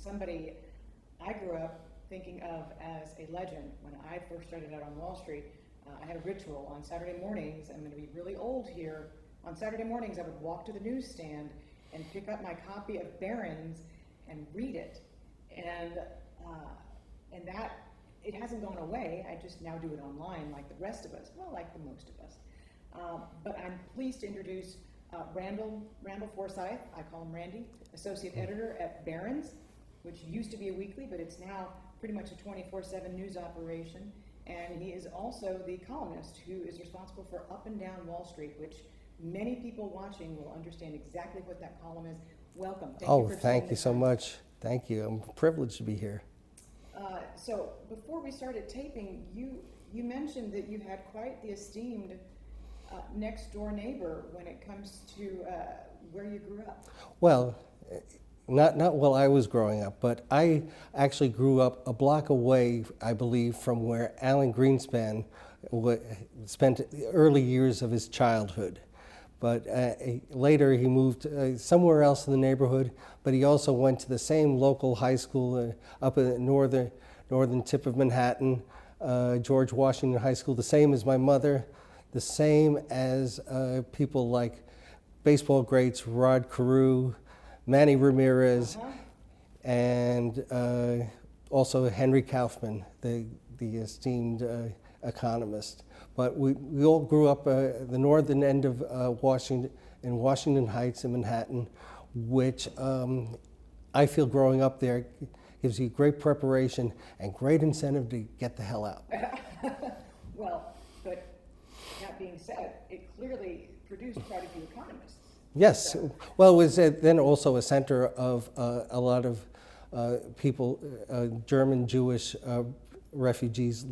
somebody I grew up thinking of as a legend. When I first started out on Wall Street, I had a ritual on Saturday mornings. I'm going to be really old here. On Saturday mornings, I would walk to the newsstand and pick up my copy of Barrons and read it. And that, it hasn't gone away. I just now do it online like the rest of us. Well, like the most of us. But I'm pleased to introduce Randall Forsyth, I call him Randy, Associate Editor at Barrons, which used to be a weekly, but it's now pretty much a 24/7 news operation. And he is also the columnist who is responsible for Up and Down Wall Street, which many people watching will understand exactly what that column is. Welcome. Thank you so much. Thank you. I'm privileged to be here. So before we started taping, you mentioned that you had quite the esteemed next door neighbor when it comes to where you grew up. Well, not while I was growing up, but I actually grew up a block away, I believe, from where Alan Greenspan spent the early years of his childhood. But later he moved somewhere else in the neighborhood, but he also went to the same local high school up in the northern tip of Manhattan, George Washington High School, the same as my mother, the same as people like baseball greats Rod Carew, Manny Ramirez, and also Henry Kaufman, the esteemed economist. But we all grew up the northern end of Washington, in Washington Heights in Manhattan, which I feel growing up there gives you great preparation and great incentive to get the hell out. Well, but that being said, it clearly produced quite a few economists. Yes. So. Well, it was then also a center of a lot of people, German, Jewish refugees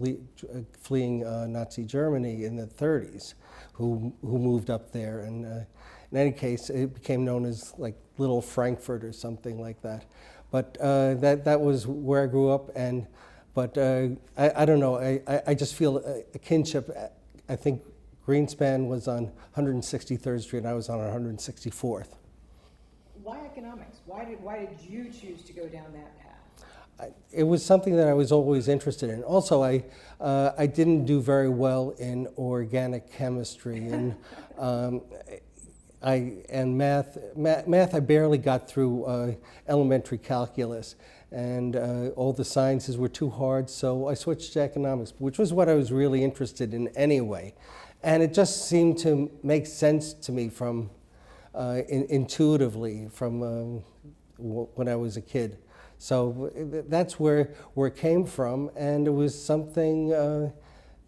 fleeing Nazi Germany in the 30s who moved up there. And in any case, it became known as like Little Frankfurt or something like that. But that was where I grew up. But I don't know, I just feel a kinship. I think Greenspan was on 163rd Street and I was on 164th. Why economics? Why did you choose to go down that path? It was something that I was always interested in. Also, I didn't do very well in organic chemistry and math. I barely got through elementary calculus, and all the sciences were too hard. So I switched to economics, which was what I was really interested in anyway. And it just seemed to make sense to me from intuitively from when I was a kid. So that's where it came from, and it was something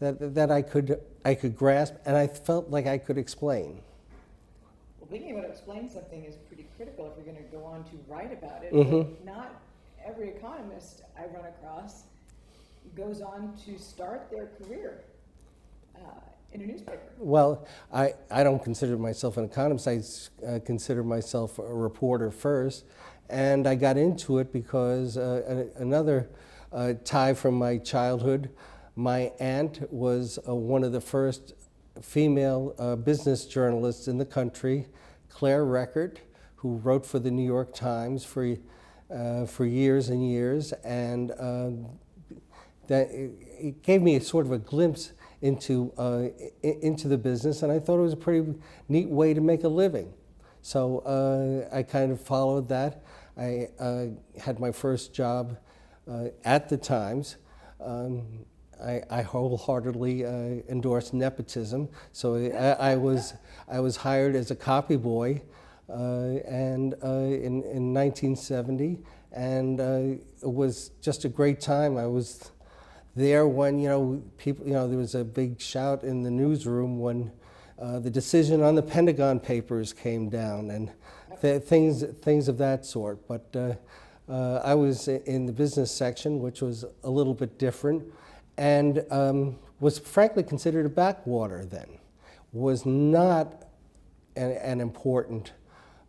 that I could grasp, and I felt like I could explain. Well, being able to explain something is pretty critical if you're going to go on to write about it. Mm-hmm. Not every economist I run across goes on to start their career in a newspaper. Well, I don't consider myself an economist. I consider myself a reporter first. And I got into it because another tie from my childhood, my aunt was one of the first female business journalists in the country, Claire Record, who wrote for the New York Times for years and years. And that it gave me sort of a glimpse into the business, and I thought it was a pretty neat way to make a living. So I kind of followed that. I had my first job at the Times. I wholeheartedly endorsed nepotism. So I was hired as a copy boy, and in 1970, and it was just a great time. I was there when people there was a big shout in the newsroom when the decision on the Pentagon Papers came down and things of that sort. But I was in the business section, which was a little bit different, and was frankly considered a backwater then. Was not an important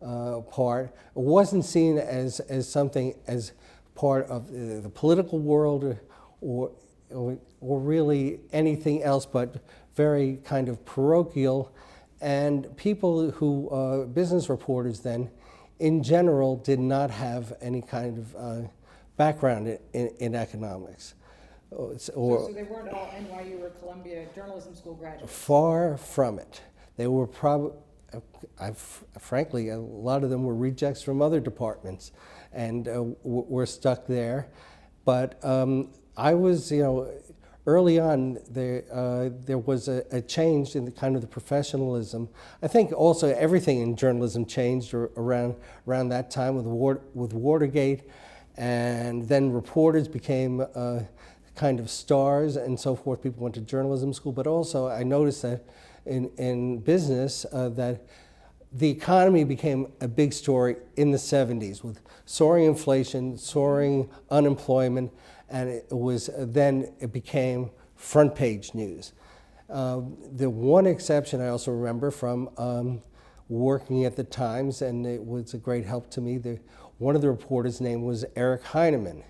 part. It wasn't seen as something as part of the political world or really anything else, but very kind of parochial. And people who, business reporters then, in general, did not have any kind of background in economics. So they weren't all NYU or Columbia journalism school graduates? Far from it. They were probably, frankly, a lot of them were rejects from other departments and were stuck there. But I was, early on, there was a change in the kind of the professionalism. I think also everything in journalism changed around that time with Watergate, and then reporters became kind of stars and so forth. People went to journalism school, but also I noticed that in business that the economy became a big story in the 70s with soaring inflation, soaring unemployment, and it became front page news. The one exception I also remember from working at the Times, and it was a great help to me, one of the reporters' name was Eric Heinemann.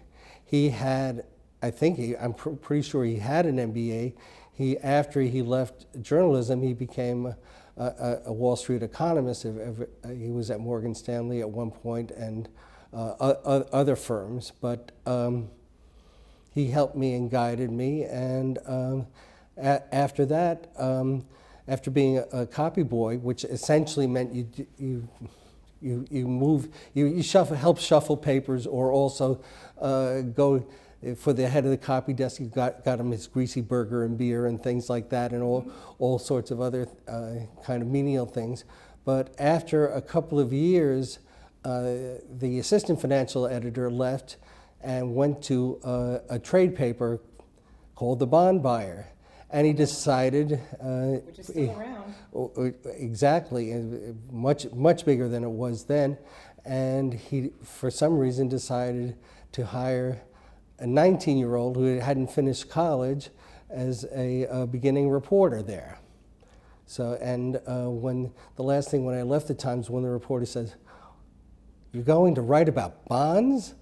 He had, I'm pretty sure he had an MBA. After he left journalism, he became a Wall Street economist. He was at Morgan Stanley at one point and other firms, but he helped me and guided me. And after that, after being a copy boy, which essentially meant you help shuffle papers, or also go for the head of the copy desk. You got him his greasy burger and beer and things like that, and all sorts of other kind of menial things. But after a couple of years, the assistant financial editor left and went to a trade paper called The Bond Buyer. And he decided, which is still around. Exactly, much bigger than it was then. And he, for some reason, decided to hire a 19-year-old who hadn't finished college as a beginning reporter there. So, and when I left the Times, one of the reporters says, "You're going to write about bonds?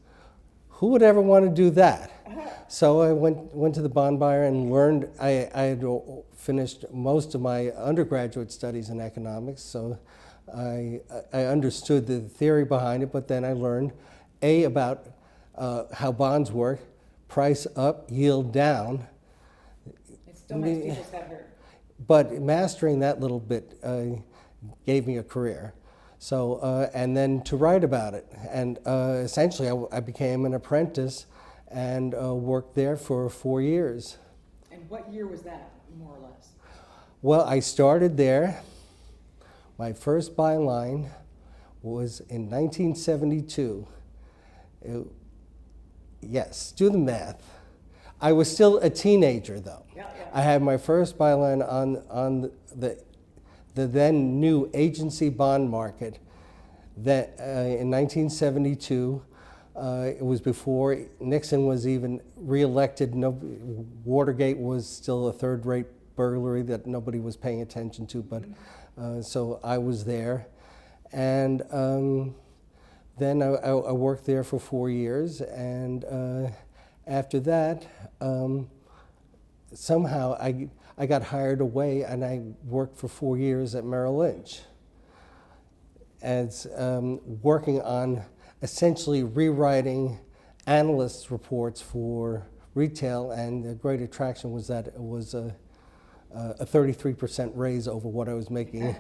Who would ever want to do that?" So I went to the Bond Buyer and learned. I had finished most of my undergraduate studies in economics, so I understood the theory behind it. But then I learned about how bonds work: price up, yield down. It still makes people's head hurt. But mastering that little bit gave me a career. So, and then to write about it. And essentially, I became an apprentice and worked there for 4 years. And what year was that, more or less? Well, I started there. My first byline was in 1972. Yes, do the math. I was still a teenager, though. Yeah. I had my first byline on the then new agency bond market that in 1972. It was before Nixon was even reelected. Watergate was still a third-rate burglary that nobody was paying attention to, but so I was there. And then I worked there for 4 years, and after that, somehow I got hired away, and I worked for 4 years at Merrill Lynch as working on essentially rewriting analysts' reports for retail, and the great attraction was that it was a 33% raise over what I was making.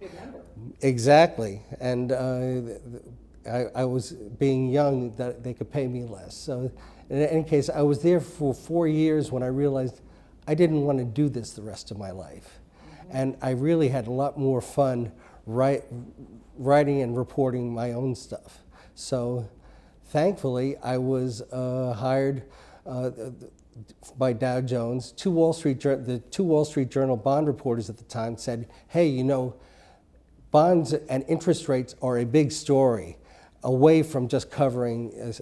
Good number. Exactly, and I was being young that they could pay me less. So in any case, I was there for 4 years when I realized I didn't want to do this the rest of my life. And I really had a lot more fun writing and reporting my own stuff. So thankfully, I was hired by Dow Jones. The two Wall Street Journal bond reporters at the time said, "Hey, bonds and interest rates are a big story, away from just covering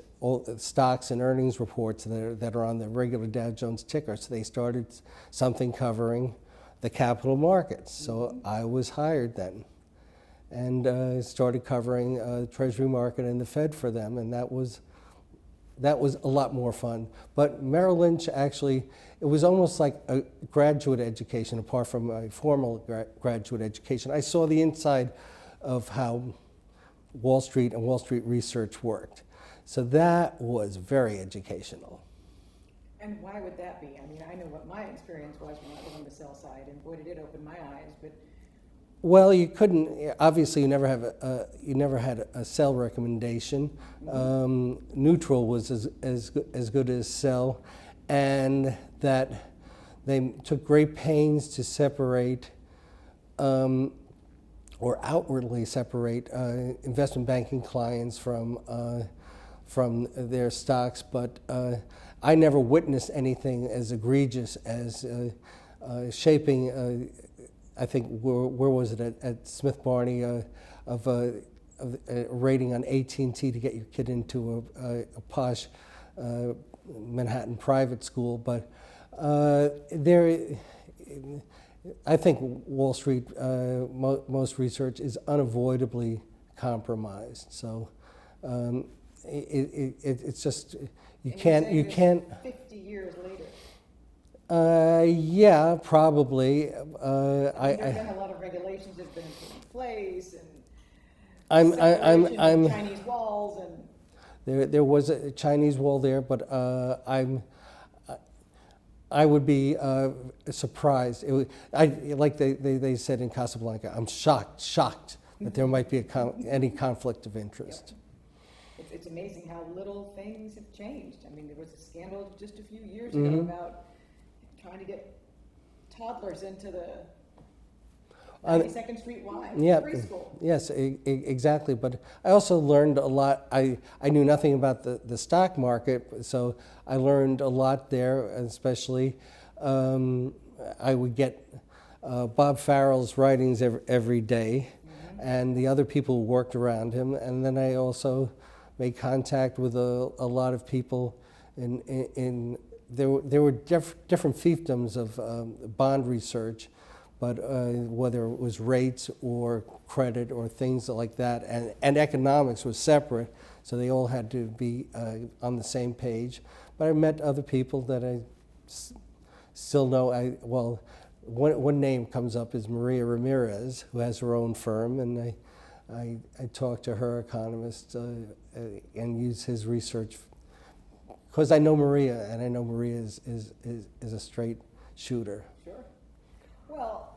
stocks and earnings reports that are on the regular Dow Jones ticker." So they started something covering the capital markets. So I was hired then, and started covering the Treasury market and the Fed for them, and that was a lot more fun. But Merrill Lynch, actually, it was almost like a graduate education, apart from a formal graduate education. I saw the inside of how Wall Street and Wall Street research worked. So that was very educational. And why would that be? I mean, I know what my experience was when I was on the sell side, and boy, did it open my eyes. But Well, you couldn't. Obviously, you never had a sell recommendation. Neutral was as good as sell, and that they took great pains to separate, or outwardly separate, investment banking clients from their stocks. But I never witnessed anything as egregious as shaping. I think where was it at Smith Barney of a rating on AT&T to get your kid into a posh Manhattan private school, but I think Wall Street most research is unavoidably compromised. So it's just you can't. 50 years later. Yeah, probably. There's been a lot of regulations that's been put in place, and I'm Chinese walls, and there was a Chinese wall there, but I would be surprised. Like they said in Casablanca, I'm shocked that there might be any conflict of interest. It's amazing how little things have changed. I mean, there was a scandal just a few years ago about trying to get toddlers into the 92nd Street Y preschool. Yes, exactly. But I also learned a lot. I knew nothing about the stock market, so I learned a lot there, especially I would get Bob Farrell's writings every day, and the other people who worked around him. And then I also made contact with a lot of people there were different fiefdoms of bond research, but whether it was rates or credit or things like that, and economics was separate, so they all had to be on the same page. But I met other people that I still know. One name comes up is Maria Ramirez, who has her own firm, and I talked to her economist and use his research. Because I know Maria, and I know Maria is a straight shooter. Sure. Well,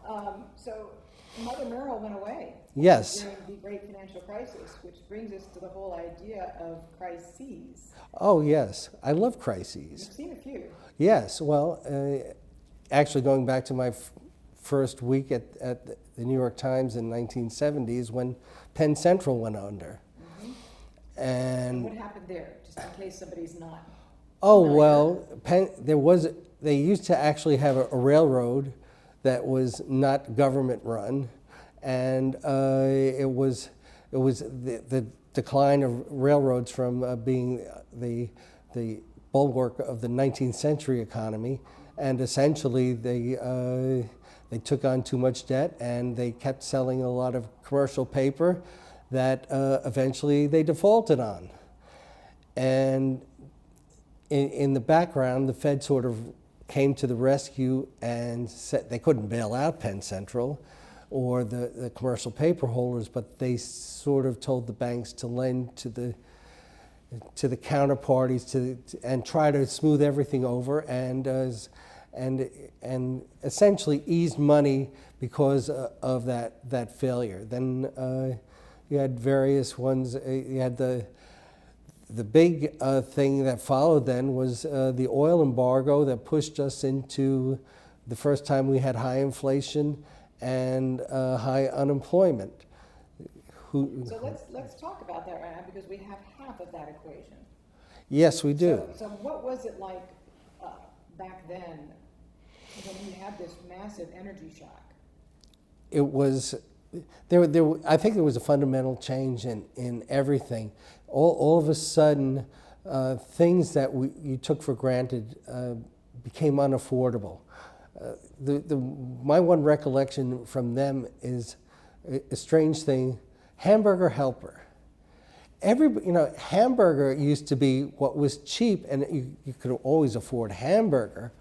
so Mother Merrill went away. Yes. During the Great Financial Crisis, which brings us to the whole idea of crises. Oh, yes. I love crises. You've seen a few. Yes. Well, actually, going back to my first week at the New York Times in 1970s when Penn Central went under. And what happened there, just in case somebody's not? Oh, well, they used to actually have a railroad that was not government run, and it was the decline of railroads from being the bulwark of the 19th century economy, and essentially they took on too much debt, and they kept selling a lot of commercial paper that eventually they defaulted on. And in the background, the Fed sort of came to the rescue and said they couldn't bail out Penn Central or the commercial paper holders, but they sort of told the banks to lend to the counterparties and try to smooth everything over and essentially eased money because of that failure. Then you had various ones. You had the big thing that followed then was the oil embargo that pushed us into the first time we had high inflation and high unemployment. So let's talk about that right now, because we have half of that equation. Yes, we do. So what was it like back then when we had this massive energy shock? It was I think there was a fundamental change in everything. All of a sudden, things that you took for granted became unaffordable. My one recollection from them is a strange thing: hamburger helper. Hamburger used to be what was cheap, and you could always afford hamburger.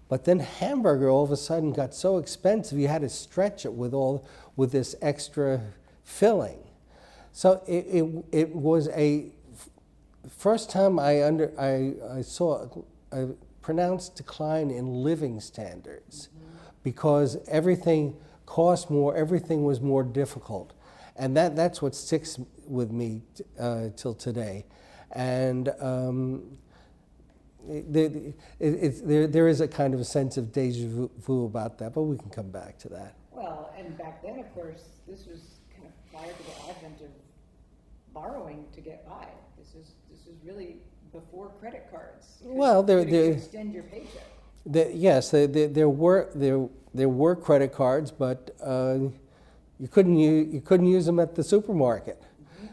But then hamburger all of a sudden got so expensive you had to stretch it with this extra filling. So it was a first time I saw a pronounced decline in living standards because everything cost more, everything was more difficult. And that's what sticks with me till today. And there is a kind of a sense of deja vu about that, but we can come back to that. Well, and back then, of course, this was kind of prior to the advent of borrowing to get by. This is really before credit cards. Well, you could extend your paycheck. Yes, there were credit cards, but you couldn't use them at the supermarket.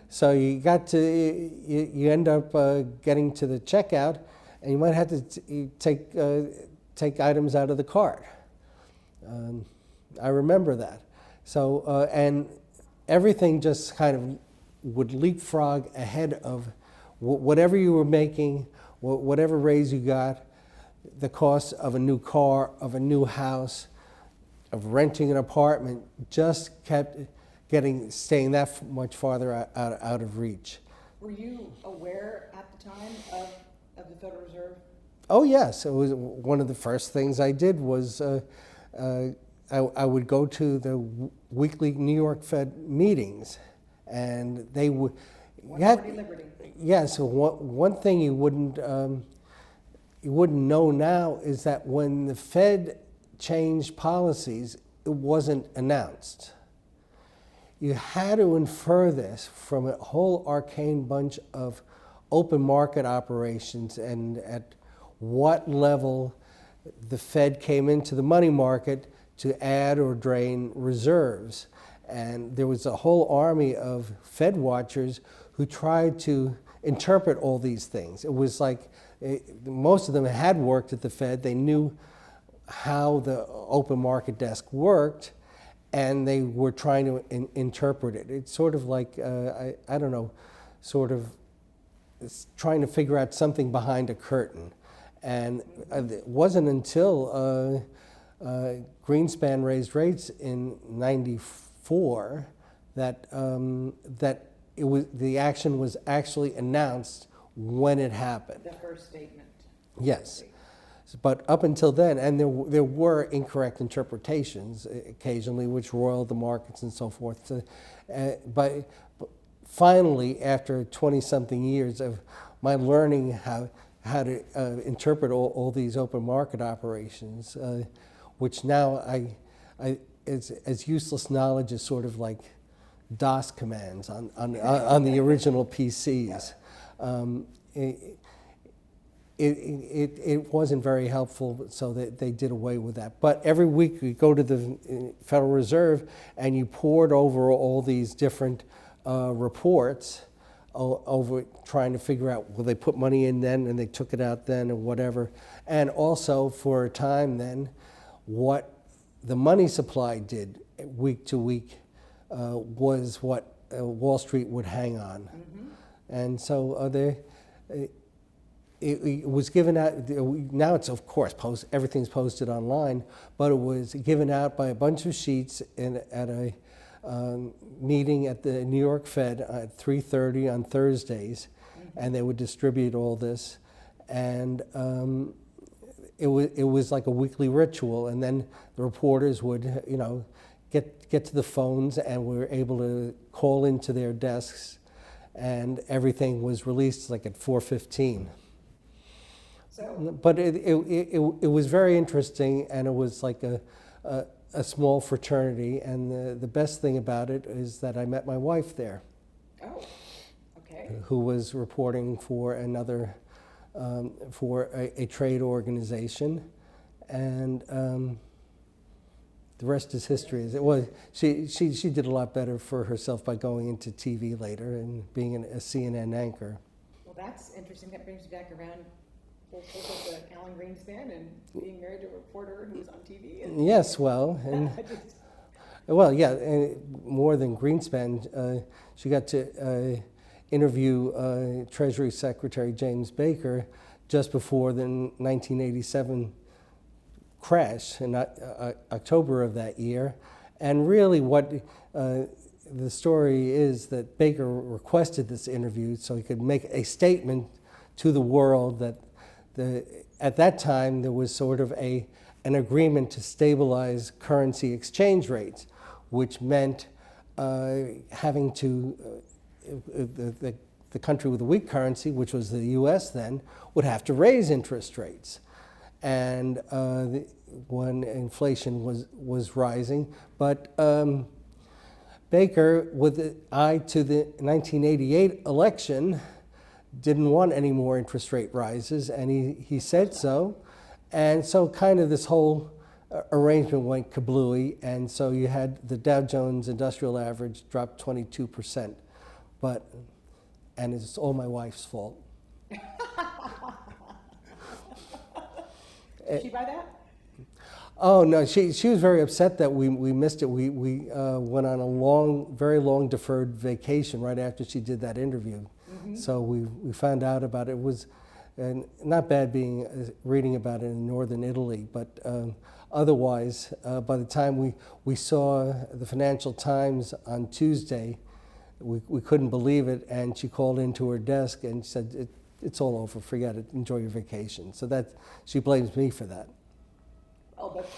So you end up getting to the checkout, and you might have to take items out of the cart. I remember that. So and everything just kind of would leapfrog ahead of whatever you were making, whatever raise you got. The cost of a new car, of a new house, of renting an apartment just kept staying that much farther out of reach. Were you aware at the time of the Federal Reserve? Oh yes, it was one of the first things I did was I would go to the weekly New York Fed meetings, and they would. Liberty. Yes, one thing you wouldn't know now is that when the Fed changed policies, it wasn't announced. You had to infer this from a whole arcane bunch of open market operations and at what level the Fed came into the money market to add or drain reserves. And there was a whole army of Fed watchers who tried to interpret all these things. It was like most of them had worked at the Fed. They knew how the open market desk worked, and they were trying to interpret it. It's sort of like, I don't know, sort of trying to figure out something behind a curtain. And it wasn't until Greenspan raised rates in '94 that the action was actually announced when it happened. The first statement. Yes. But up until then, and there were incorrect interpretations occasionally, which roiled the markets and so forth. But finally, after 20-something years of my learning how to interpret all these open market operations, which now as useless knowledge as sort of like DOS commands on the original PCs. It wasn't very helpful, so they did away with that. But every week you go to the Federal Reserve and you pored over all these different reports over trying to figure out, well, they put money in then and they took it out then or whatever. And also for a time then, what the money supply did week to week was what Wall Street would hang on. Mm-hmm. And so it was given out. Now it's, of course, everything's posted online, but it was given out by a bunch of sheets at a meeting at the New York Fed at 3:30 on Thursdays, mm-hmm. and they would distribute all this, and it was like a weekly ritual. And then the reporters would, get to the phones, and we were able to call into their desks, and everything was released like at 4:15. But it was very interesting, and it was like a small fraternity. And the best thing about it is that I met my wife there. Oh, okay. Who was reporting for another, for a trade organization, and the rest is history. She did a lot better for herself by going into TV later and being a CNN anchor. Well, that's interesting. That brings you back around. Full circle to Alan Greenspan and being married to a reporter who was on TV. Yes, well, and and more than Greenspan, she got to interview Treasury Secretary James Baker just before the 1987 crash in October of that year, and really what the story is that Baker requested this interview so he could make a statement to the world that at that time there was sort of an agreement to stabilize currency exchange rates, which meant having to, the country with a weak currency, which was the US then, would have to raise interest rates. And when inflation was rising. But Baker, with an eye to the 1988 election, didn't want any more interest rate rises, and he said so. And so kind of this whole arrangement went kablooey, and so you had the Dow Jones Industrial Average drop 22%. And it's all my wife's fault. Did she buy that? Oh no, she was very upset that we missed it. We went on a very long deferred vacation right after she did that interview. Mm-hmm. So we found out about it. It was not bad reading about it in northern Italy, but otherwise, by the time we saw the Financial Times on Tuesday, we couldn't believe it, and she called into her desk and said, it's all over, forget it, enjoy your vacation. So she blames me for that. Oh, but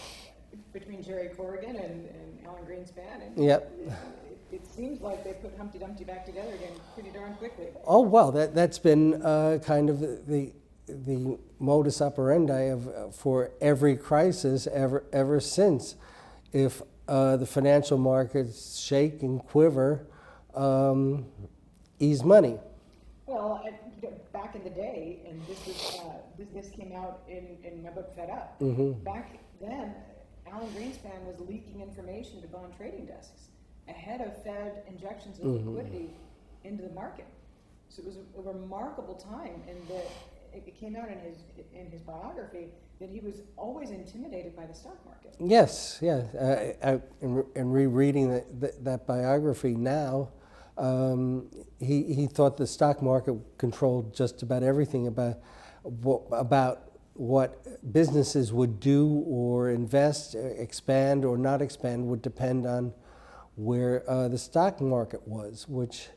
between Jerry Corrigan and Alan Greenspan, and yep. It seems like they put Humpty Dumpty back together again pretty darn quickly. Oh, well, that's been kind of the modus operandi for every crisis ever since. If the financial markets shake and quiver, ease money. Well, back in the day, and this came out in my book Fed Up. Mm-hmm. Back then, Alan Greenspan was leaking information to bond trading desks ahead of Fed injections of liquidity into the market. So it was a remarkable time, and it came out in his biography that he was always intimidated by the stock market. Yes, yeah. In rereading that biography now, he thought the stock market controlled just about everything about what businesses would do or invest, expand or not expand would depend on where the stock market was, which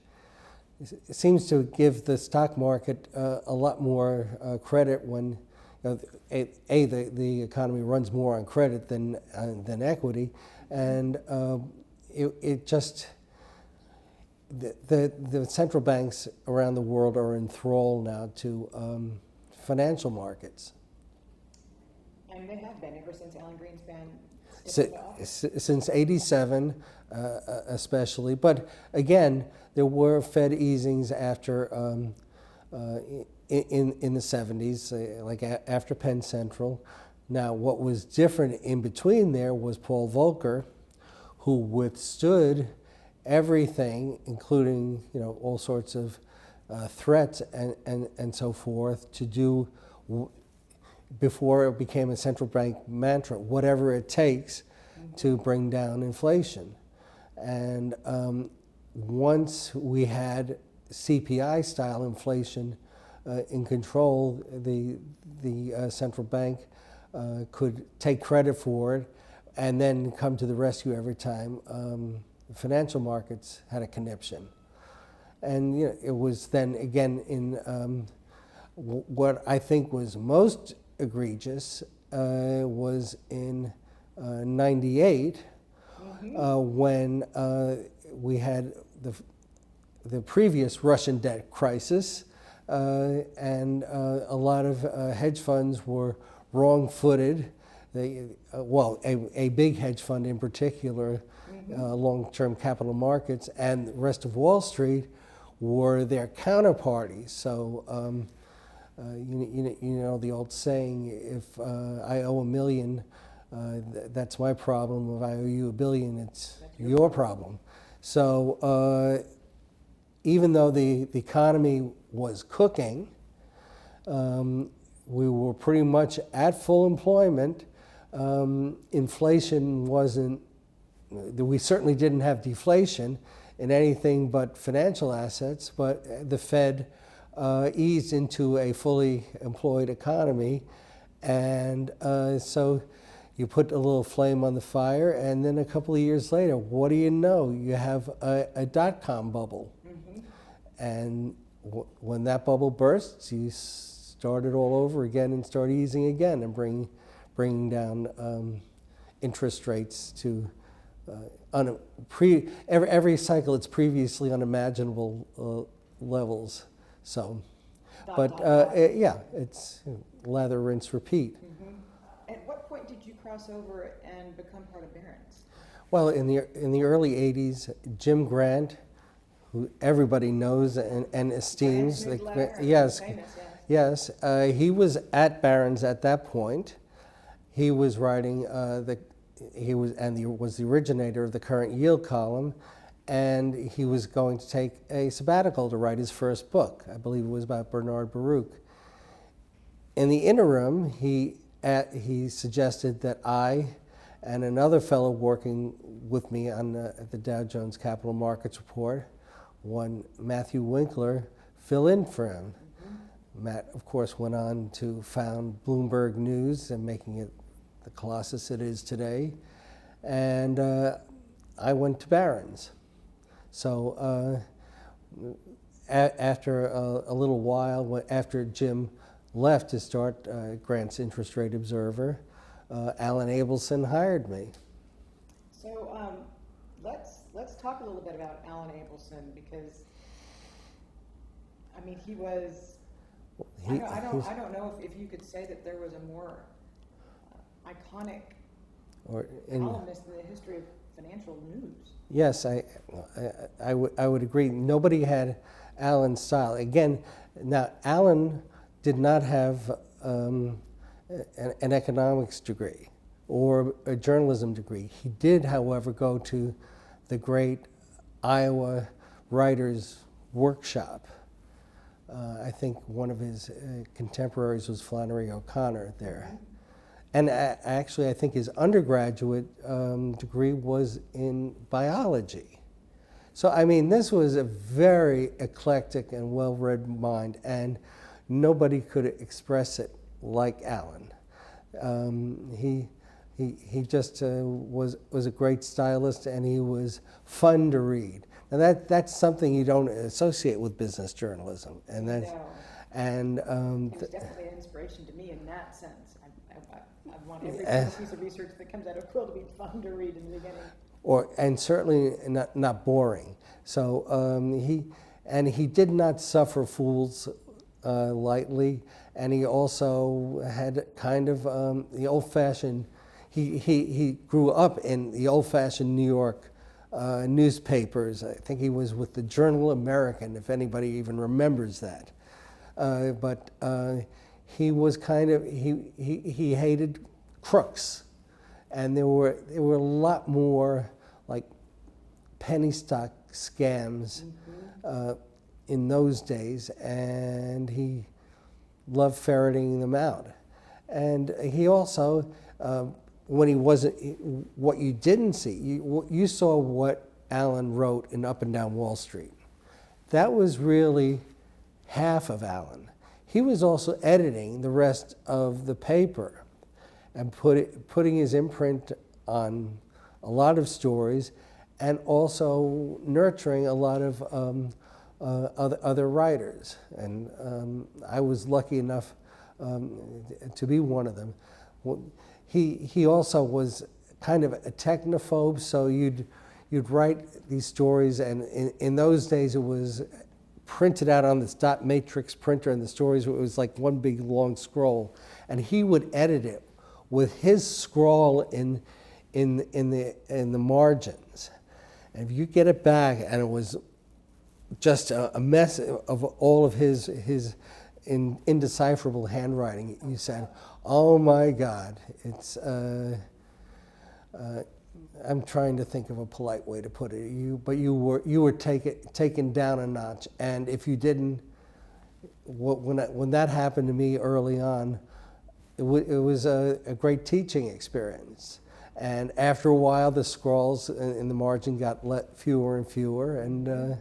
seems to give the stock market a lot more credit when the economy runs more on credit than equity, and it just the central banks around the world are enthralled now to financial markets. And they have been ever since Alan Greenspan since '87, especially. But again, there were Fed easings after in the '70s, like after Penn Central. Now, what was different in between there was Paul Volcker, who withstood everything, including all sorts of threats and so forth, to do. Before it became a central bank mantra, whatever it takes to bring down inflation. And once we had CPI-style inflation in control, the central bank could take credit for it and then come to the rescue every time financial markets had a conniption. And it was then again in what I think was most egregious was in '98 when we had the previous Russian debt crisis, and a lot of hedge funds were wrong-footed. A big hedge fund in particular, long-term capital markets, and the rest of Wall Street were their counterparties. So. You know the old saying, if I owe $1 million, that's my problem. If I owe you $1 billion, it's your problem. So even though the economy was cooking, we were pretty much at full employment. Inflation wasn't, we certainly didn't have deflation in anything but financial assets, but the Fed eased into a fully employed economy, and so you put a little flame on the fire, and then a couple of years later, what do you know? You have a dot-com bubble. And when that bubble bursts, you start it all over again and start easing again and bringing down interest rates to every cycle it's previously unimaginable levels. So, yeah, it's lather, rinse, repeat. At what point did you cross over and become part of Barron's? Well, in the early '80s, Jim Grant, who everybody knows and esteems, yes, he was at Barron's at that point. He was writing was the originator of the current yield column, and he was going to take a sabbatical to write his first book. I believe it was about Bernard Baruch. In the interim, he suggested that I and another fellow working with me on the Dow Jones Capital Markets Report, one Matthew Winkler, fill in for him. Matt, of course, went on to found Bloomberg News and making it the colossus it is today. And I went to Barron's. So after a little while, after Jim left to start Grant's Interest Rate Observer, Alan Abelson hired me. So let's talk a little bit about Alan Abelson, because I mean he was. I don't know if you could say that there was a more iconic columnist in the history of financial news. Yes, I would agree. Nobody had Alan's style. Again, now Alan did not have an economics degree or a journalism degree. He did, however, go to the great Iowa Writers Workshop. I think one of his contemporaries was Flannery O'Connor there. And actually, I think his undergraduate degree was in biology. So, I mean, this was a very eclectic and well-read mind, and nobody could express it like Alan. He just was a great stylist, and he was fun to read. Now that's something you don't associate with business journalism, and that's No. and He was definitely an inspiration to me in that sense. I want every single piece of research that comes out of Quill to be fun to read in the beginning. And certainly not boring. So he did not suffer fools lightly, and he also had kind of the old-fashioned. He grew up in the old-fashioned New York newspapers. I think he was with the Journal American, if anybody even remembers that. But he was kind of he hated crooks, and there were a lot more like penny stock scams in those days, and he loved ferreting them out. And he also, when he wasn't, what you didn't see, you saw what Alan wrote in Up and Down Wall Street. That was really half of Alan. He was also editing the rest of the paper and putting his imprint on a lot of stories, and also nurturing a lot of other writers. And I was lucky enough to be one of them. He also was kind of a technophobe, so you'd write these stories, and in those days it was printed out on this dot matrix printer, and the stories, it was like one big long scroll, and he would edit it with his scrawl in the margins. And if you get it back and it was just a mess of all of his indecipherable handwriting, you said, "Oh my God!" It's I'm trying to think of a polite way to put it. You were taken down a notch, and if you didn't, when that happened to me early on, it was a great teaching experience. And after a while, the scrawls in the margin got fewer and fewer, and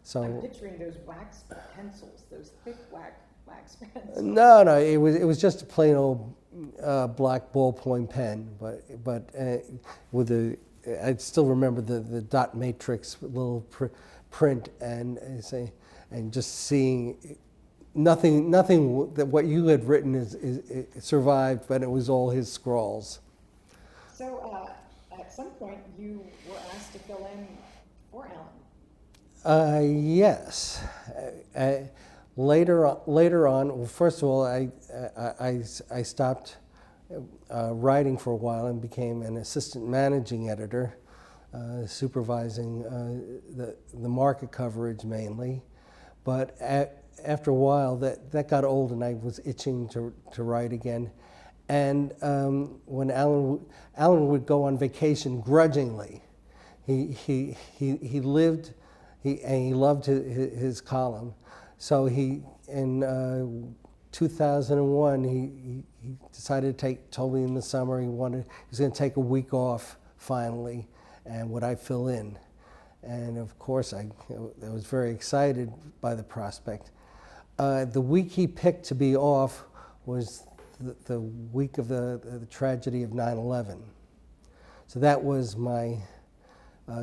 so. I'm picturing those wax pencils, those thick wax pens. No, it was just a plain old black ballpoint pen, but with the I still remember the dot matrix little print and just seeing nothing that what you had written is survived, but it was all his scrawls. So at some point you were asked to fill in for Alan. Yes. Later on, well, first of all, I stopped writing for a while and became an assistant managing editor, supervising the market coverage mainly. But after a while, that got old, and I was itching to write again. And when Alan would go on vacation grudgingly, he lived, and he loved his column. So in 2001, he decided to told me in the summer he was going to take a week off finally, and would I fill in? And of course, I was very excited by the prospect. The week he picked to be off was the week of the tragedy of 9/11. So that was my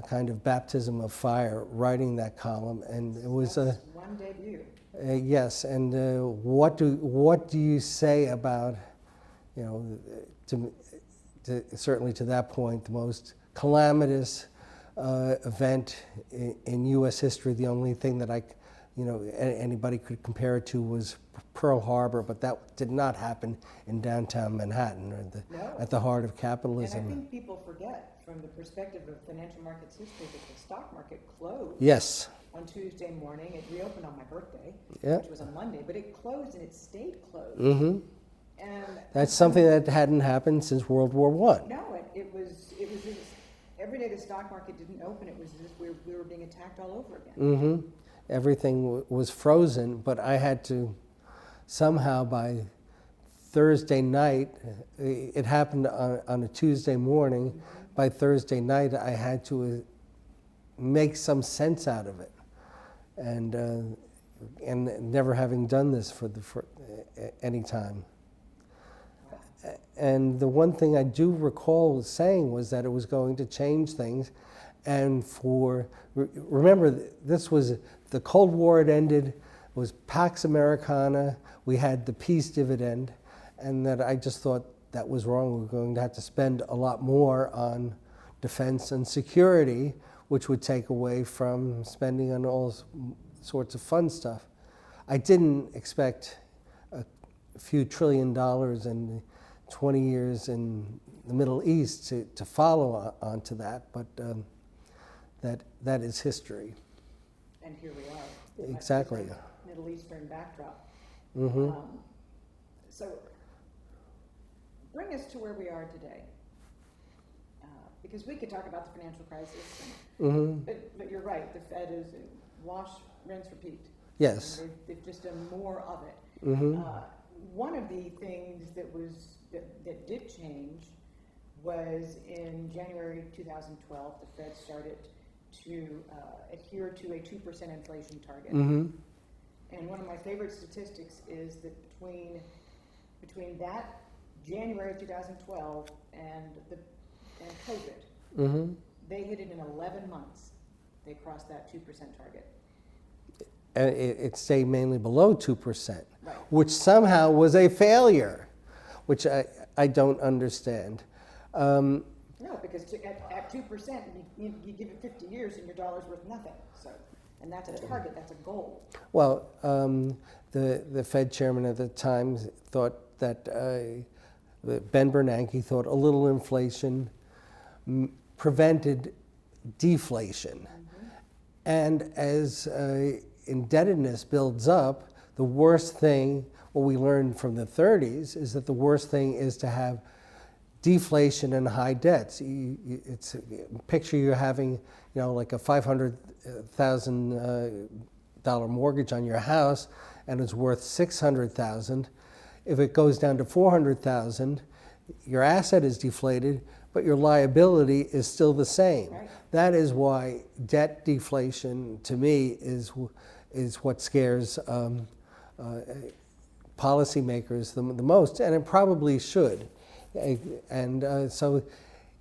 kind of baptism of fire, writing that column, and it was one debut. Yes, and what do you say about, certainly to that point, the most calamitous event in U.S. history? The only thing that anybody could compare it to was Pearl Harbor, but that did not happen in downtown Manhattan, or at the heart of capitalism. And I think people forget, from the perspective of financial markets history, that the stock market closed. Yes. On Tuesday morning. It reopened on my birthday, yeah. which was on Monday, but it closed and it stayed closed. Mm-hmm. And that's something that hadn't happened since World War I. No, it was every day the stock market didn't open, it was as if we were being attacked all over again. Mm-hmm. Everything was frozen, but I had to somehow by Thursday night, it happened on a Tuesday morning, mm-hmm. By Thursday night I had to make some sense out of it. And never having done this for any time. And the one thing I do recall saying was that it was going to change things. And remember, this was, the Cold War had ended, it was Pax Americana, we had the peace dividend, and that I just thought that was wrong. We were going to have to spend a lot more on defense and security, which would take away from spending on all sorts of fun stuff. I didn't expect a few $1 trillion and 20 years in the Middle East to follow onto that, but that is history. And here we are. Exactly. Middle Eastern backdrop. Mm-hmm. So bring us to where we are today. Because we could talk about the financial crisis, mm-hmm. but you're right, the Fed is wash, rinse, repeat. Yes. They've just done more of it. Mm-hmm. One of the things that did change was in January 2012, the Fed started to adhere to a 2% inflation target. Mm-hmm. And one of my favorite statistics is that between that January 2012 and COVID, mm-hmm. they hit it in 11 months. They crossed that 2% target. And it stayed mainly below 2%, right. Which somehow was a failure, which I don't understand. No, because at 2%, you give it 50 years and your dollar's worth nothing. So, and that's a target, that's a goal. Well, the Fed chairman at the time thought that Ben Bernanke thought a little inflation prevented deflation. Mm-hmm. And as indebtedness builds up, the worst thing, what we learned from the 30s, is that the worst thing is to have deflation and high debts. It's a picture you're having, like a $500,000 mortgage on your house, and it's worth $600,000. If it goes down to $400,000, your asset is deflated, but your liability is still the same. Right. That is why debt deflation, to me, is what scares policymakers the most, and it probably should. And so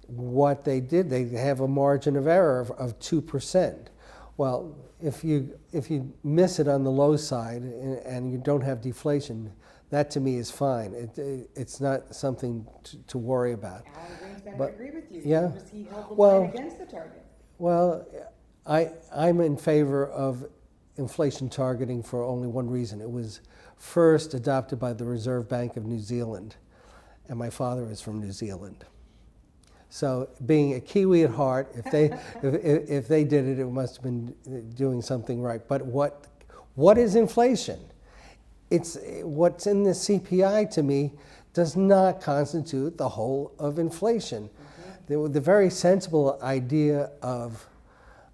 what they did, they have a margin of error of 2%. Well, if you miss it on the low side and you don't have deflation, that to me is fine. It's not something to worry about. Alan Greenspan But- would agree with you. yeah. Because he held the Well- line against the target. Well, I'm in favor of inflation targeting for only one reason. It was first adopted by the Reserve Bank of New Zealand, and my father is from New Zealand. So, being a Kiwi at heart, if they did it, it must have been doing something right. But what is inflation? It's what's in the CPI to me does not constitute the whole of inflation. The very sensible idea of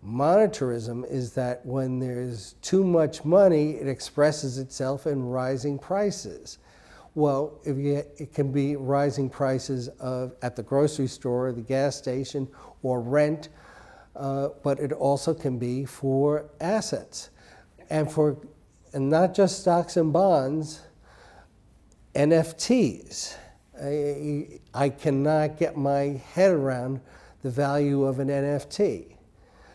monetarism is that when there's too much money, it expresses itself in rising prices. Well, it can be rising prices at the grocery store, the gas station, or rent, but it also can be for assets, and not just stocks and bonds, NFTs. I cannot get my head around the value of an NFT.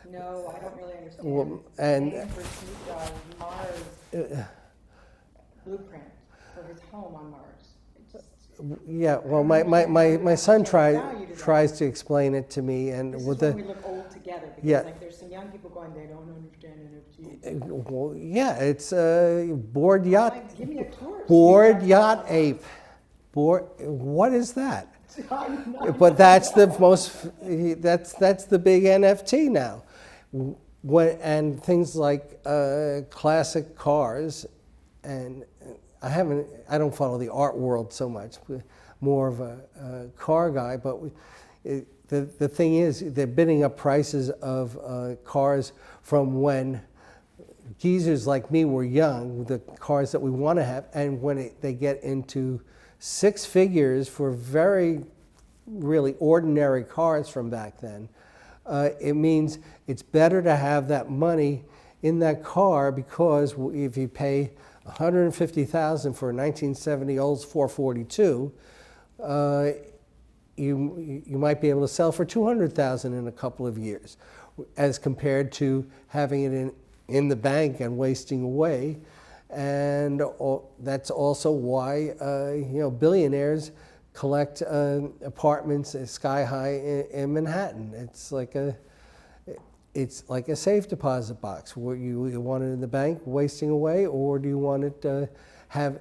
No, I don't really understand. Well, and- Paying for Snoop Dogg's Mars blueprint for his home on Mars. It just, Yeah, well, I don't understand my how son much value to that. tries to explain it to me, and this with is when we look old together, because Yeah. like there's some young people going, they don't understand NFT. well, yeah, it's board yacht, Like, give me a tour. of board Snoop yacht Dogg's ape. What is that? Mars. I'm not- But that's the most. That's the big NFT now. And things like classic cars, and I don't follow the art world so much. More of a car guy, but the thing is, they're bidding up prices of cars from when geezers like me were young, the cars that we want to have, and when they get into six figures for very really ordinary cars from back then, it means it's better to have that money in that car, because if you pay $150,000 for a 1970 Olds 442, you might be able to sell for $200,000 in a couple of years, as compared to having it in the bank and wasting away. And that's also why billionaires collect apartments sky high in Manhattan. It's like a safe deposit box. Where you want it in the bank, wasting away, or do you want it to have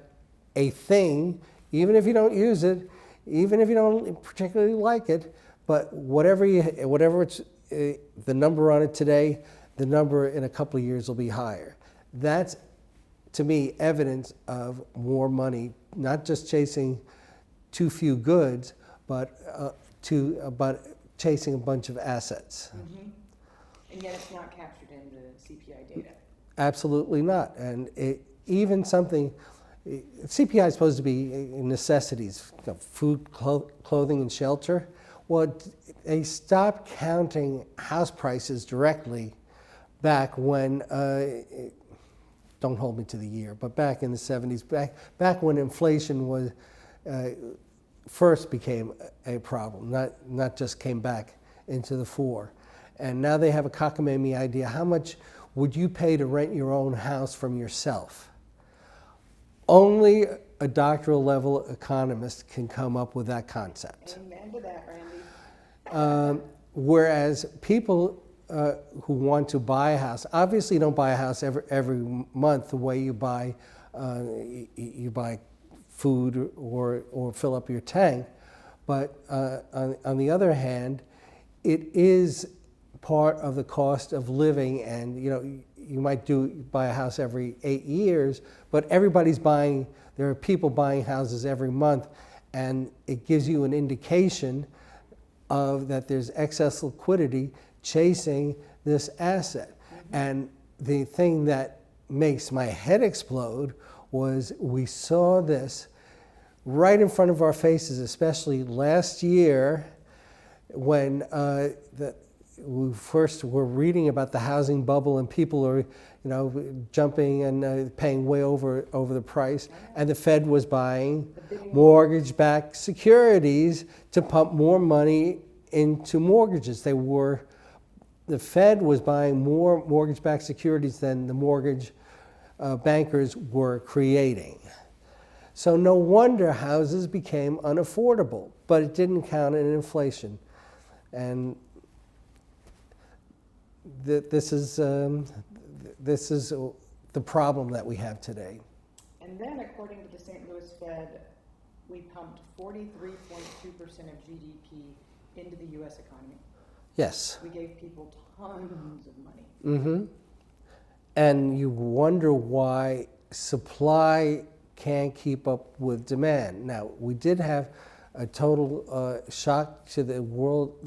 a thing, even if you don't use it, even if you don't particularly like it, but whatever it's the number on it today, the number in a couple of years will be higher. That's, to me, evidence of more money, not just chasing too few goods, but chasing a bunch of assets. Mhm. And yet it's not captured in the CPI data. Absolutely not. And even something, CPI is supposed to be necessities, food, clothing, and shelter. Well, they stopped counting house prices directly back when, don't hold me to the year, but back in the 70s, back when inflation was first became a problem, not just came back into the fore. And now they have a cockamamie idea. How much would you pay to rent your own house from yourself? Only a doctoral level economist can come up with that concept. Amen to that, Randy. Whereas people who want to buy a house, obviously don't buy a house every month the way you buy food or fill up your tank. But on the other hand, it is part of the cost of living, and you might buy a house every 8 years, but there are people buying houses every month, and it gives you an indication of that there's excess liquidity chasing this asset. And the thing that makes my head explode was we saw this right in front of our faces, especially last year when we first were reading about the housing bubble and people are, jumping and paying way over the price, and the Fed was buying mortgage-backed securities to pump more money into mortgages. The Fed was buying more mortgage-backed securities than the mortgage bankers were creating. So no wonder houses became unaffordable, but it didn't count in inflation. And this is the problem that we have today. And then, according to the St. Louis Fed, we pumped 43.2% of GDP into the U.S. economy. Yes. We gave people tons of money. Mm-hmm. And you wonder why supply can't keep up with demand. Now, we did have a total shock to the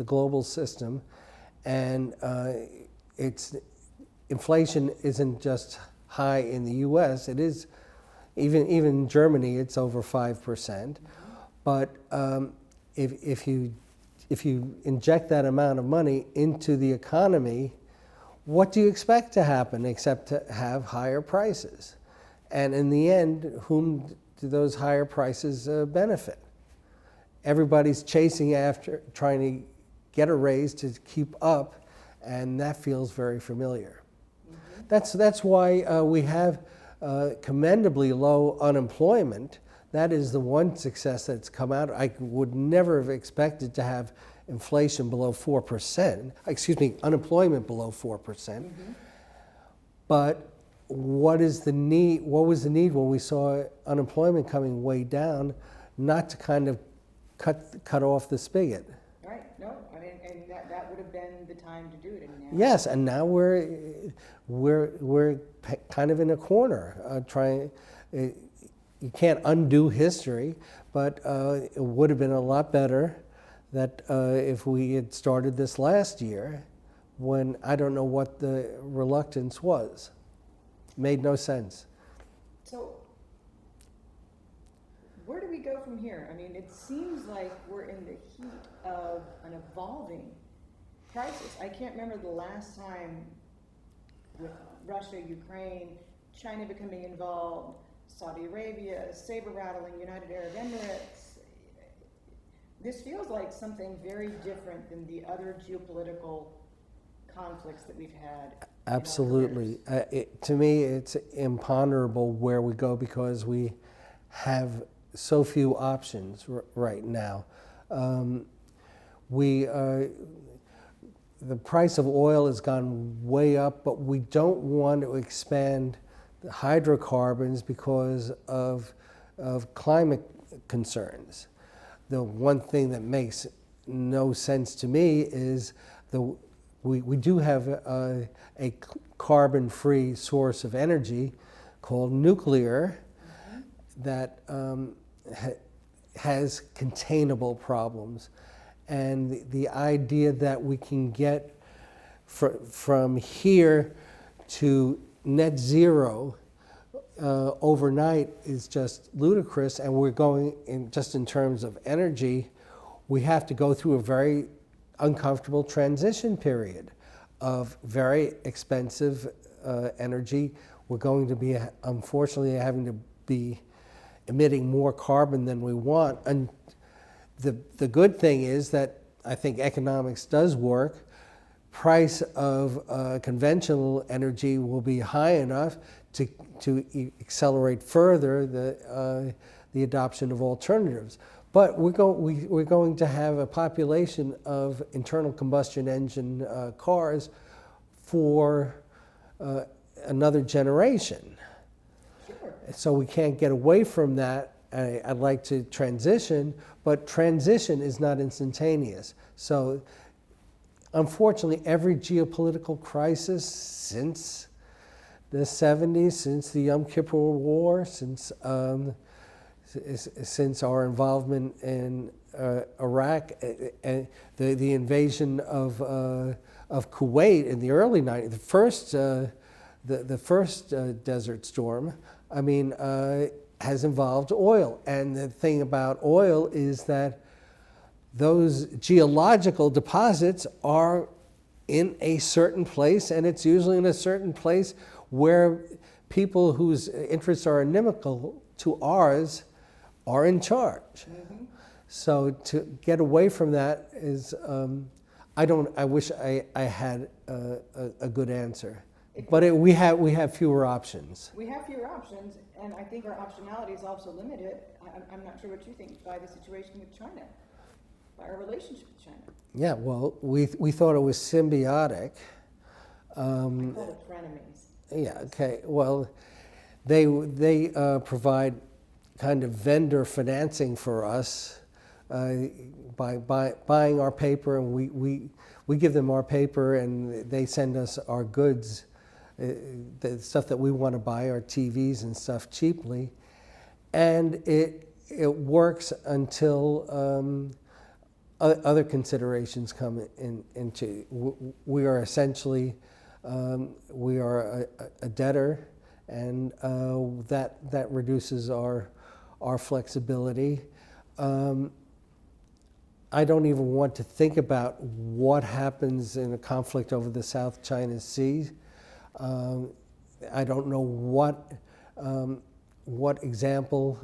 global system, and inflation isn't just high in the U.S. It is, even in Germany, it's over 5%. But if you inject that amount of money into the economy, what do you expect to happen except to have higher prices? And in the end, whom do those higher prices benefit? Everybody's chasing after, trying to get a raise to keep up, and that feels very familiar. Mm-hmm. That's why we have commendably low unemployment. That is the one success that's come out. I would never have expected to have inflation below 4%, unemployment below 4%. Mm-hmm. But what was the need when we saw unemployment coming way down, not to kind of cut off the spigot? Right, no, I mean, and that would have been the time to do it. And now, yes, and now we're kind of in a corner, trying. You can't undo history, but it would have been a lot better that if we had started this last year, when I don't know what the reluctance was. Made no sense. So where do we go from here? I mean, it seems like we're in the heat of an evolving crisis. I can't remember the last time with Russia, Ukraine, China becoming involved, Saudi Arabia, saber-rattling United Arab Emirates. This feels like something very different than the other geopolitical conflicts that we've had. Absolutely. To me, it's imponderable where we go because we have so few options right now. The price of oil has gone way up, but we don't want to expand the hydrocarbons because of climate concerns. The one thing that makes no sense to me is we do have a carbon-free source of energy called nuclear that has containable problems. And the idea that we can get from here to net zero overnight is just ludicrous. And we're going, in terms of energy, we have to go through a very uncomfortable transition period of very expensive energy. We're going to be, unfortunately, having to be emitting more carbon than we want. And the good thing is that I think economics does work. Price of conventional energy will be high enough to accelerate further the adoption of alternatives. But we're going to have a population of internal combustion engine cars for another generation. Sure. So we can't get away from that. I'd like to transition, but transition is not instantaneous. So unfortunately, every geopolitical crisis since the 70s, since the Yom Kippur War, since our involvement in Iraq, and the invasion of Kuwait in the early 90s, the first Desert Storm, has involved oil. And the thing about oil is that those geological deposits are in a certain place, and it's usually in a certain place where people whose interests are inimical to ours are in charge. So to get away from that is, I wish I had a good answer. But we have fewer options. We have fewer options, and I think our optionality is also limited. I'm not sure what you think by the situation with China, by our relationship with China. Yeah, well, we thought it was symbiotic. I call it frenemies. Yeah, okay. Well, they provide kind of vendor financing for us by buying our paper, and we give them our paper, and they send us our goods, the stuff that we want to buy, our TVs and stuff cheaply, and it works until other considerations come into. We are essentially we are a debtor, and that reduces our flexibility. I don't even want to think about what happens in a conflict over the South China Sea. I don't know what example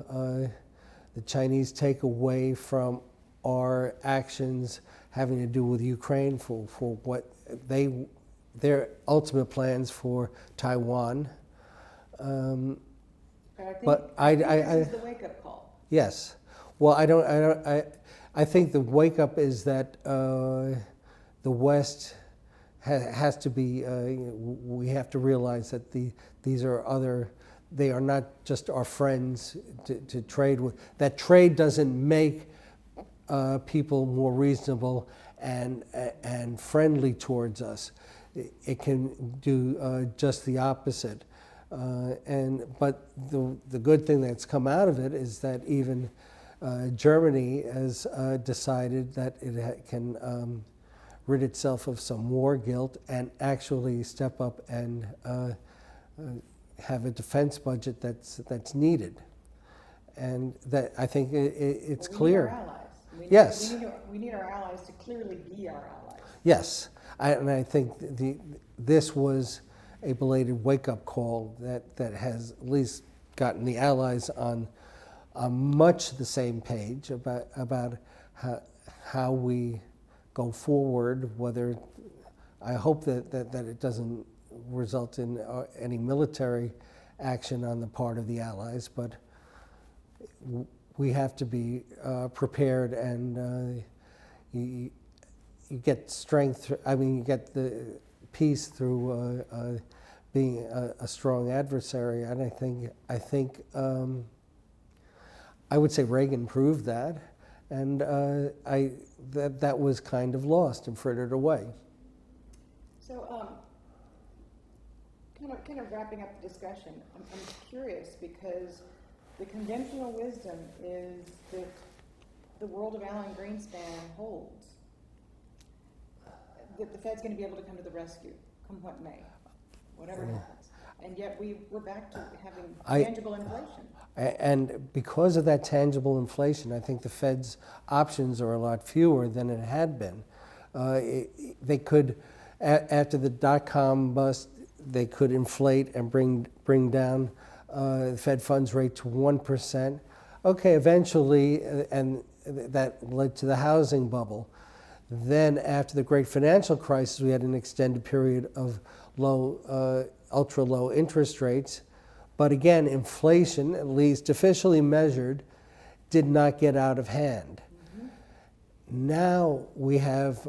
the Chinese take away from our actions having to do with Ukraine for what their ultimate plans for Taiwan. But I think this is the wake-up call. Yes. Well, I think the wake-up is that the West has to be. We have to realize that these are they are not just our friends to trade with. That trade doesn't make people more reasonable and friendly towards us. It can do just the opposite. But the good thing that's come out of it is that even Germany has decided that it can rid itself of some war guilt and actually step up and have a defense budget that's needed. And that I think it's clear. We need our allies. Yes. We need our allies to clearly be our allies. Yes, and I think this was a belated wake-up call that has at least gotten the allies on much the same page about how we go forward. Whether I hope that it doesn't result in any military action on the part of the allies, but we have to be prepared, and you get strength. You get the peace through being a strong adversary, and I think I would say Reagan proved that, and that was kind of lost and frittered away. So, kind of wrapping up the discussion, I'm curious because the conventional wisdom is that the world of Alan Greenspan holds. That the Fed's going to be able to come to the rescue, come what may, whatever happens. And yet we're back to having tangible inflation. And because of that tangible inflation, I think the Fed's options are a lot fewer than it had been. They could, after the dot-com bust, they could inflate and bring down the Fed funds rate to 1%. Okay, eventually, and that led to the housing bubble. Then after the great financial crisis, we had an extended period of ultra low interest rates. But again, inflation, at least officially measured, did not get out of hand. Mm-hmm. Now we have,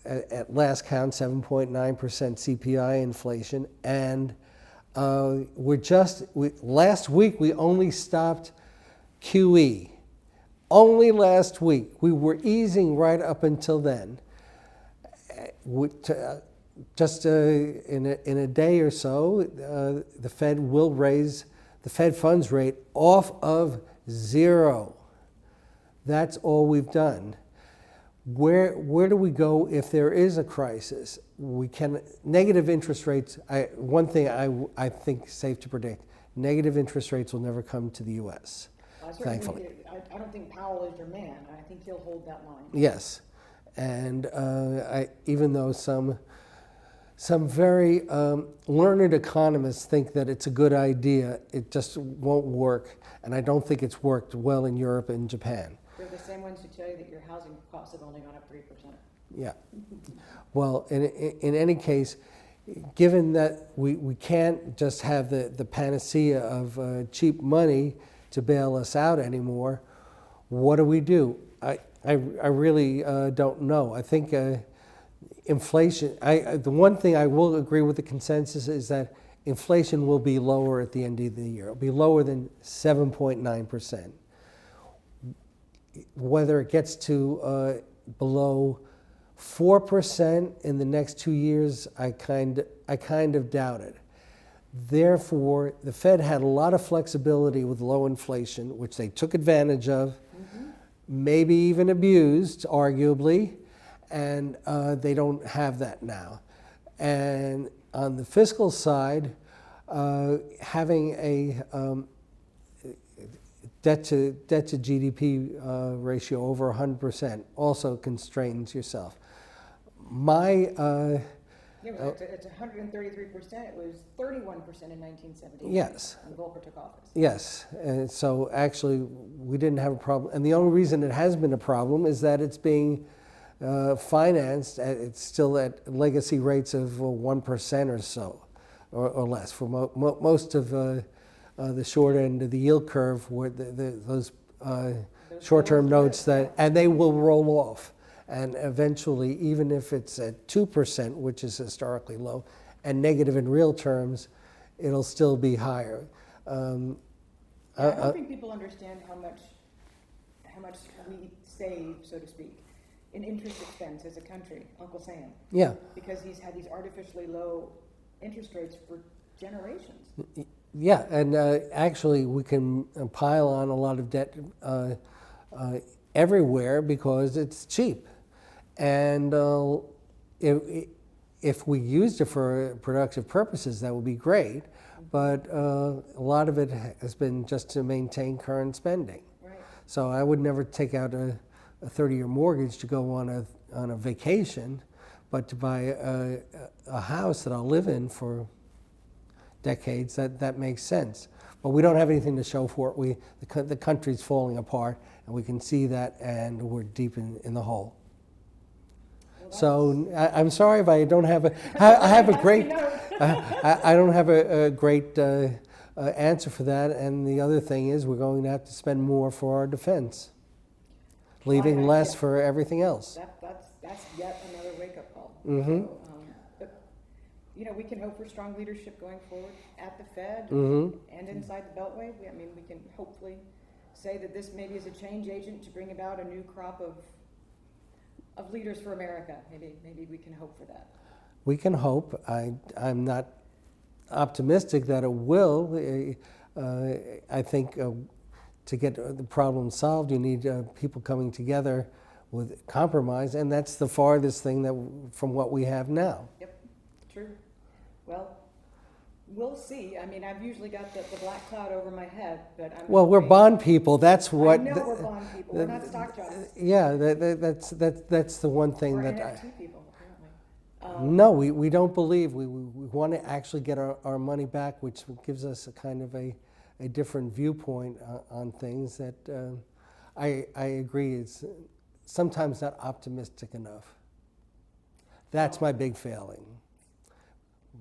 at last count, 7.9% CPI inflation, and last week we only stopped QE. Only last week. We were easing right up until then. Just in a day or so, the Fed will raise the Fed funds rate off of 0. That's all we've done. Where do we go if there is a crisis? Negative interest rates. One thing I think is safe to predict: negative interest rates will never come to the U.S. Thankfully. I don't think Powell is your man. I think he'll hold that line. Yes, and even though some some very learned economists think that it's a good idea. It just won't work, and I don't think it's worked well in Europe and Japan. They're the same ones who tell you that your housing costs have only gone up 3%. Yeah. Well, in any case, given that we can't just have the panacea of cheap money to bail us out anymore, what do we do? I really don't know. I think inflation, the one thing I will agree with the consensus is that inflation will be lower at the end of the year. It'll be lower than 7.9%. Whether it gets to below 4% in the next 2 years, I kind of doubt it. Therefore, the Fed had a lot of flexibility with low inflation, which they took advantage of, maybe even abused, arguably, and they don't have that now. And on the fiscal side, having a debt to GDP ratio over 100% also constrains yourself. It's 133%. It was 31% in 1970. Yes. When Volcker took office. Yes, and so actually we didn't have a problem. And the only reason it has been a problem is that it's being financed, it's still at legacy rates of 1% or so, or less. For most of the short end of the yield curve, where those short-term notes and they will roll off. And eventually, even if it's at 2%, which is historically low, and negative in real terms, it'll still be higher. I don't think people understand how much we save, so to speak, in interest expense as a country, Uncle Sam. Yeah. Because he's had these artificially low interest rates for generations. Yeah, and actually we can pile on a lot of debt everywhere because it's cheap. And if we used it for productive purposes, that would be great. But a lot of it has been just to maintain current spending. Right. So I would never take out a 30-year mortgage to go on a vacation, but to buy a house that I'll live in for decades, that makes sense. But we don't have anything to show for it. The country's falling apart, and we can see that, and we're deep in the hole. Well, so I'm sorry if I don't have I have a great I don't have a great answer for that. And the other thing is we're going to have to spend more for our defense, leaving less for everything else. That's yet another wake-up call. Mm-hmm. So, but we can hope for strong leadership going forward at the Fed and inside the Beltway. We can hopefully say that this maybe is a change agent to bring about a new crop of leaders for America. Maybe we can hope for that. We can hope. I'm not optimistic that it will. I think to get the problem solved, you need people coming together with compromise, and that's the farthest thing from what we have now. Yep, true. Well, we'll see. I've usually got the black cloud over my head, but we're bond people. That's what. I know we're bond people. We're not stock jocks. Yeah, that's the one thing we're that. NFT people, apparently. No, we don't believe. We want to actually get our money back, which gives us a kind of a different viewpoint on things that I agree is sometimes not optimistic enough. That's my big failing.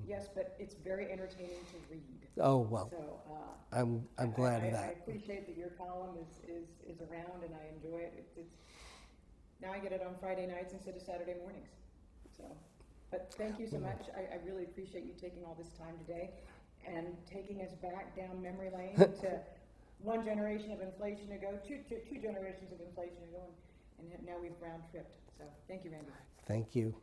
Yes, but it's very entertaining to read. Oh, well, so, I'm glad of that. I appreciate that your column is around, and I enjoy it. Now I get it on Friday nights instead of Saturday mornings. So, but thank you so much. I really appreciate you taking all this time today and taking us back down memory lane to one generation of inflation ago, two generations of inflation ago, and now we've round tripped. So thank you, Randy. Thank you.